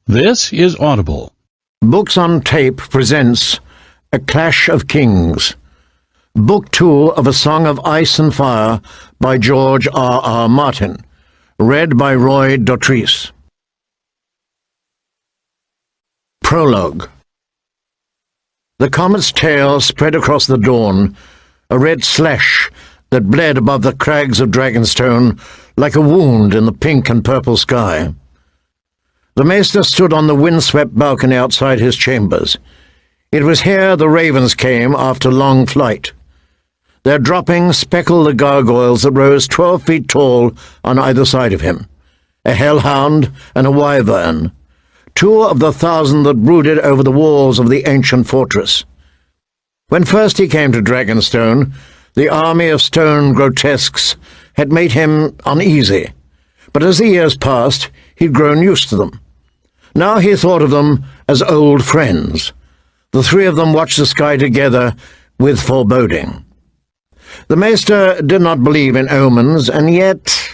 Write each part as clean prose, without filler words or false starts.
This is Audible. Books on Tape presents A Clash of Kings, Book 2 of A Song of Ice and Fire by George R. Martin, read by Roy Dotrice. Prologue. The comet's tail spread across the dawn, a red slash that bled above the crags of Dragonstone like a wound in the pink and purple sky. The Maester stood on the wind-swept balcony outside his chambers. It was here the ravens came after long flight. Their dropping speckled the gargoyles that rose 12 feet tall on either side of him, a hellhound and a wyvern, 2 of the 1,000 that brooded over the walls of the ancient fortress. When first he came to Dragonstone, the army of stone grotesques had made him uneasy, but as the years passed, he'd grown used to them. Now he thought of them as old friends. The 3 of them watched the sky together with foreboding. The Maester did not believe in omens, and yet,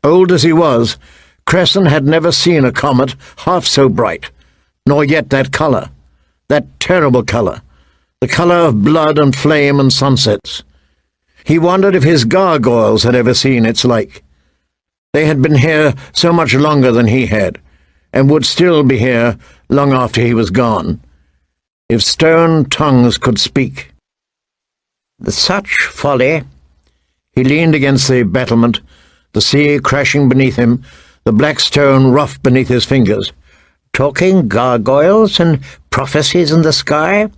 old as he was, Cresson had never seen a comet half so bright, nor yet that colour, that terrible colour, the colour of blood and flame and sunsets. He wondered if his gargoyles had ever seen its like. They had been here so much longer than he had, and would still be here long after he was gone. If stone tongues could speak. Such folly! He leaned against the battlement, the sea crashing beneath him, the black stone rough beneath his fingers. Talking gargoyles and prophecies in the sky?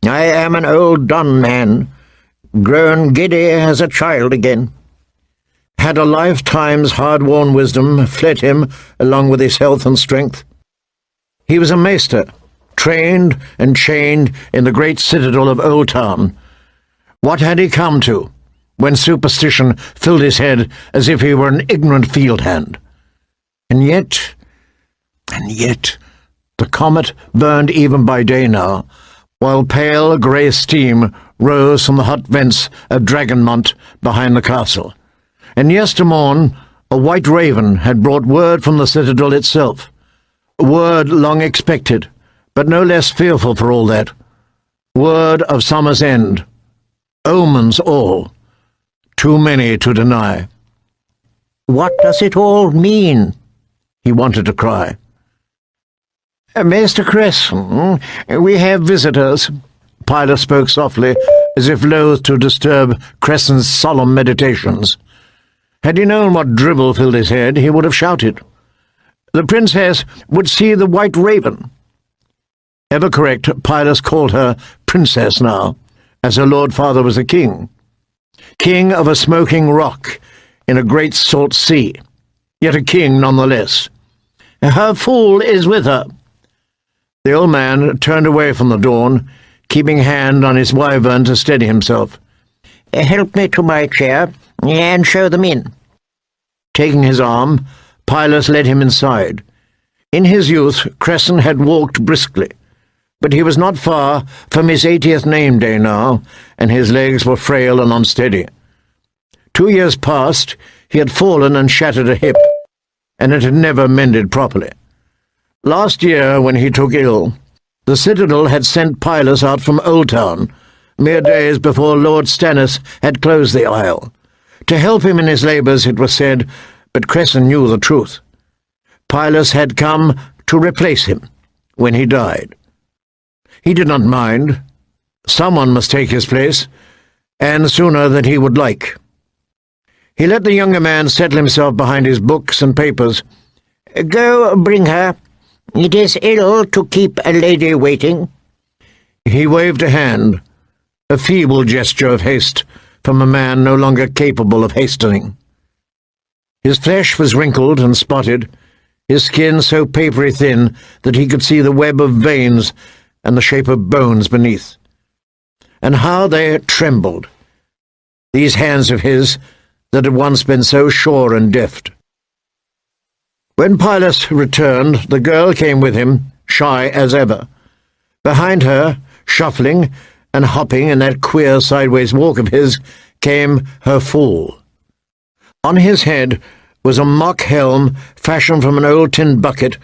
I am an old done man, grown giddy as a child again. Had a lifetime's hard-worn wisdom fled him along with his health and strength? He was a maester, trained and chained in the great citadel of Old Town. What had he come to, when superstition filled his head as if he were an ignorant field hand? And yet, the comet burned even by day now, while pale grey steam rose from the hot vents of Dragonmont behind the castle. And yestermorn a white raven had brought word from the citadel itself, word long expected, but no less fearful for all that, word of summer's end, omens all, too many to deny. What does it all mean? He wanted to cry. Maester Cresson, we have visitors. Pilot spoke softly, as if loath to disturb Cresson's solemn meditations. Had he known what drivel filled his head, he would have shouted. The princess would see the white raven. Ever correct, Pilus called her princess now, as her lord father was a king. King of a smoking rock in a great salt sea, yet a king nonetheless. Her fool is with her. The old man turned away from the dawn, keeping hand on his wyvern to steady himself. Help me to my chair, and show them in. Taking his arm, Pilus led him inside. In his youth, Cresson had walked briskly, but he was not far from his 80th name day now, and his legs were frail and unsteady. 2 years past, he had fallen and shattered a hip, and it had never mended properly. Last year, when he took ill, the citadel had sent Pilus out from Old Town, mere days before Lord Stannis had closed the isle. To help him in his labours, it was said, but Cresson knew the truth. Pilus had come to replace him when he died. He did not mind. Someone must take his place, and sooner than he would like. He let the younger man settle himself behind his books and papers. Go bring her. It is ill to keep a lady waiting. He waved a hand, a feeble gesture of haste from a man no longer capable of hastening. His flesh was wrinkled and spotted, his skin so papery thin that he could see the web of veins and the shape of bones beneath. And how they trembled, these hands of his that had once been so sure and deft. When Pilus returned, the girl came with him, shy as ever. Behind her, shuffling and hopping in that queer sideways walk of his, came her fool. On his head was a mock helm fashioned from an old tin bucket